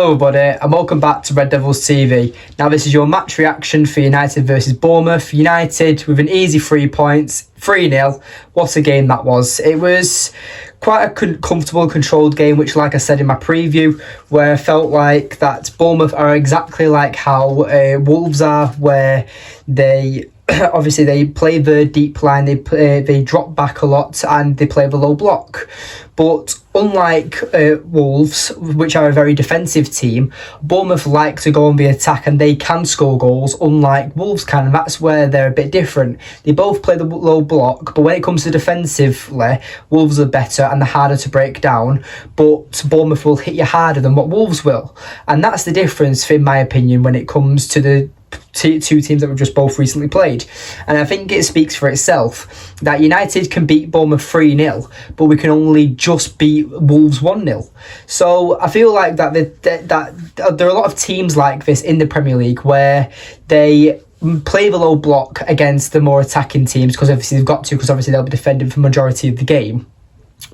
Hello everybody and welcome back to Red Devils TV. Now this is your match reaction for United versus Bournemouth. United with an easy 3 points, 3-0. What a game that was. It was quite a comfortable, controlled game, which, like I said in my preview, where I felt like that Bournemouth are exactly like how Wolves are, where they obviously they play the deep line, they drop back a lot and they play the low block. But unlike Wolves, which are a very defensive team, Bournemouth like to go on the attack and they can score goals, unlike Wolves can, and that's where they're a bit different. They both play the low block, but when it comes to defensively, Wolves are better and they're harder to break down, but Bournemouth will hit you harder than what Wolves will. And that's the difference, in my opinion, when it comes to the two teams that we've just both recently played. And I think it speaks for itself that United can beat Bournemouth 3-0, but we can only just beat Wolves 1-0. So I feel like that there are a lot of teams like this in the Premier League where they play the low block against the more attacking teams, because obviously they've got to, because obviously they'll be defending for the majority of the game.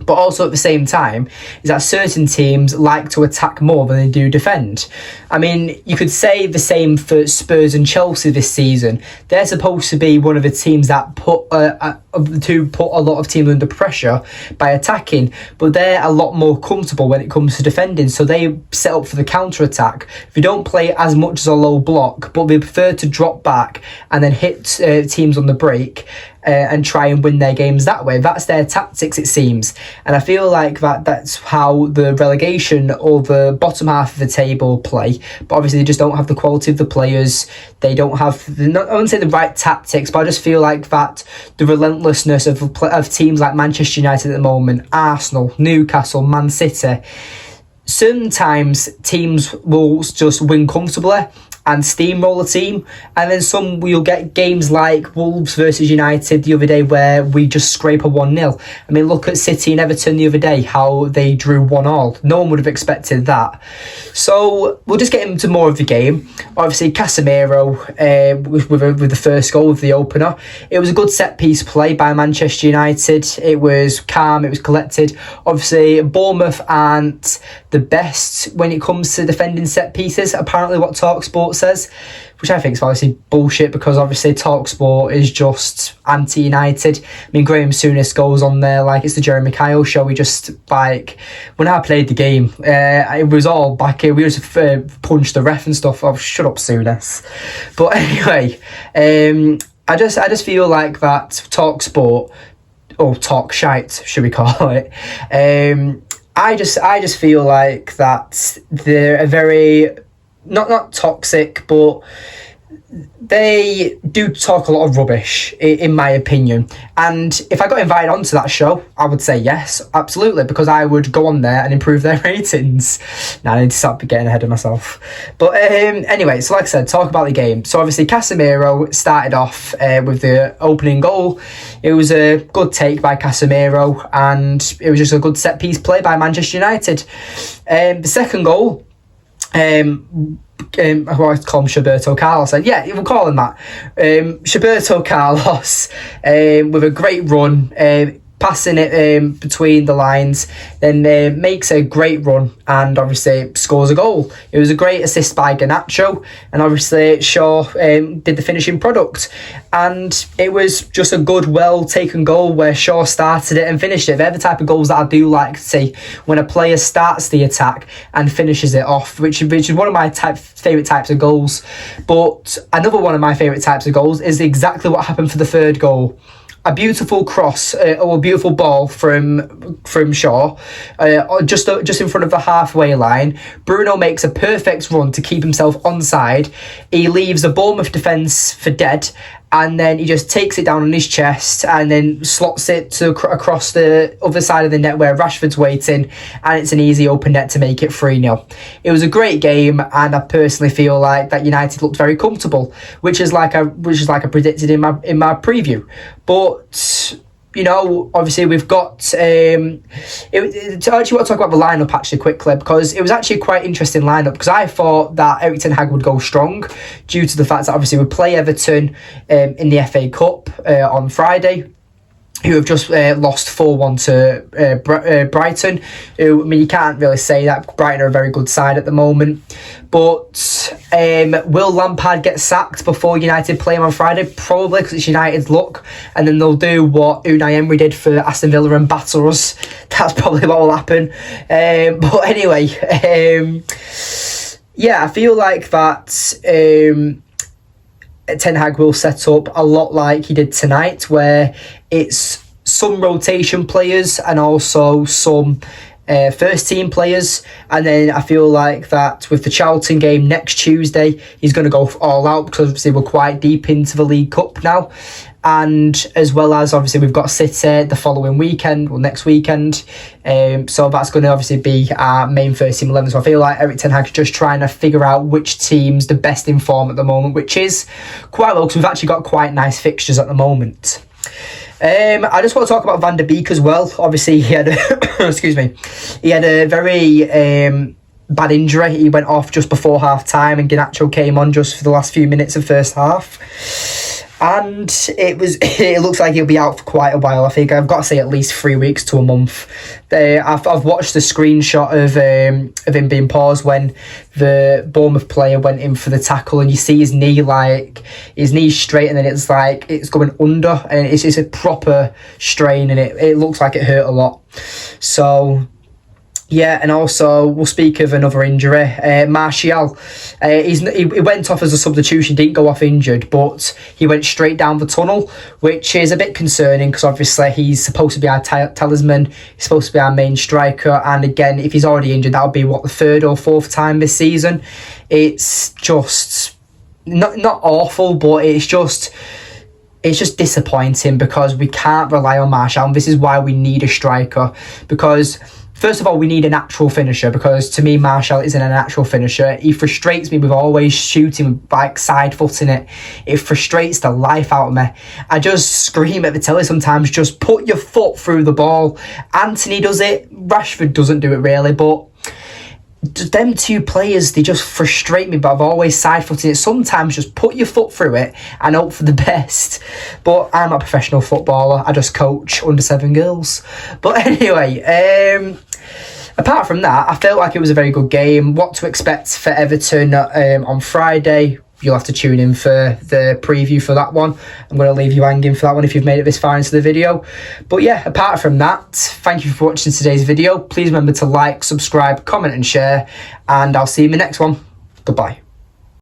But also at the same time is that certain teams like to attack more than they do defend. I mean, you could say the same for Spurs and Chelsea this season. They're supposed to be one of the teams that put a lot of teams under pressure by attacking, but they're a lot more comfortable when it comes to defending. So they set up for the counter attack. They don't play as much as a low block, but they prefer to drop back and then hit teams on the break. And try and win their games that way. That's their tactics, it seems. And I feel like that's how the relegation or the bottom half of the table play. But obviously they just don't have the quality of the players. They don't have, I wouldn't say the right tactics, but I just feel like that the relentlessness of teams like Manchester United at the moment, Arsenal, Newcastle, Man City, sometimes teams will just win comfortably and steamroll a team, and then some you'll get games like Wolves versus United the other day where we just scrape a 1-0. I mean, look at City and Everton the other day, how they drew 1-1. No one would have expected that. So we'll just get into more of the game. Obviously Casemiro with the first goal of the opener. It was a good set piece play by Manchester United. It was calm, it was collected. Obviously Bournemouth aren't the best when it comes to defending set pieces, apparently what TalkSport says, which I think is obviously bullshit, because obviously TalkSport is just anti-United. I mean, Graham Souness goes on there like it's the Jeremy Kyle show. We just, like, when I played the game, it was all back here. We just punched the ref and stuff. Oh, shut up, Souness. But anyway, I just feel like that TalkSport, or Talk Shite, should we call it? I just feel like that they're a very not toxic, but they do talk a lot of rubbish, in my opinion. And if I got invited onto that show, I would say yes, absolutely, because I would go on there and improve their ratings. Now I need to stop getting ahead of myself. But anyway, so like I said, talk about the game. So obviously Casemiro started off with the opening goal. It was a good take by Casemiro, and it was just a good set piece play by Manchester United. The second goal, I call him Roberto Carlos. Yeah, we'll call him that. Roberto Carlos with a great run, passing it between the lines, then makes a great run and obviously scores a goal. It was a great assist by Garnacho, and obviously Shaw did the finishing product, and it was just a good, well taken goal where Shaw started it and finished it. They're the type of goals that I do like to see, when a player starts the attack and finishes it off, which is one of my favourite types of goals. But another one of my favourite types of goals is exactly what happened for the third goal. A beautiful cross or a beautiful ball from Shaw, just in front of the halfway line. Bruno makes a perfect run to keep himself onside. He leaves the Bournemouth defence for dead, and then he just takes it down on his chest and then slots it across the other side of the net where Rashford's waiting, and it's an easy open net to make it 3-0. It was a great game, and I personally feel like that United looked very comfortable, which is like I predicted in my preview. But you know, obviously we've got I actually want to talk about the lineup actually quickly, because it was actually quite an interesting lineup, because I thought that Erik ten Hag would go strong due to the fact that obviously we play Everton in the FA Cup on Friday. who have just lost 4-1 to Brighton. Who, I mean, you can't really say that. Brighton are a very good side at the moment. But will Lampard get sacked before United play him on Friday? Probably, because it's United's luck. And then they'll do what Unai Emery did for Aston Villa and batter us. That's probably what will happen. But anyway, yeah, I feel like that Ten Hag will set up a lot like he did tonight, where it's some rotation players and also some first team players. And then I feel like that with the Charlton game next Tuesday, he's going to go all out, because obviously we're quite deep into the League Cup now. And as well as obviously we've got City the following weekend, well, next weekend. So that's going to obviously be our main first team 11. So I feel like Erik Ten Hag's just trying to figure out which team's the best in form at the moment, which is quite low, because we've actually got quite nice fixtures at the moment. I just want to talk about Van der Beek as well. Obviously, he had excuse me, he had a very bad injury. He went off just before half time, and Garnacho came on just for the last few minutes of first half. And it looks like he'll be out for quite a while. I think I've got to say at least 3 weeks to a month. I've watched the screenshot of him being paused when the Bournemouth player went in for the tackle, and you see his knee's straight, and then it's like it's going under, and it's a proper strain, and it looks like it hurt a lot. So yeah, and also we'll speak of another injury. Martial, he went off as a substitution, didn't go off injured, but he went straight down the tunnel, which is a bit concerning, because obviously he's supposed to be our talisman, he's supposed to be our main striker, and again, if he's already injured, that'll be the third or fourth time this season. It's just not awful, but it's just disappointing, because we can't rely on Martial, and this is why we need a striker. Because first of all, we need a natural finisher, because to me, Martial isn't a natural finisher. He frustrates me with always shooting, like side footing it. It frustrates the life out of me. I just scream at the telly sometimes, just put your foot through the ball. Anthony does it, Rashford doesn't do it really, but them two players, they just frustrate me, but I've always side footing it. Sometimes just put your foot through it and hope for the best. But I'm not a professional footballer, I just coach under 7 girls. But anyway, apart from that, I felt like it was a very good game. What to expect for Everton on Friday, you'll have to tune in for the preview for that one. I'm going to leave you hanging for that one if you've made it this far into the video. But yeah, apart from that, thank you for watching today's video. Please remember to like, subscribe, comment and share, and I'll see you in the next one. Goodbye.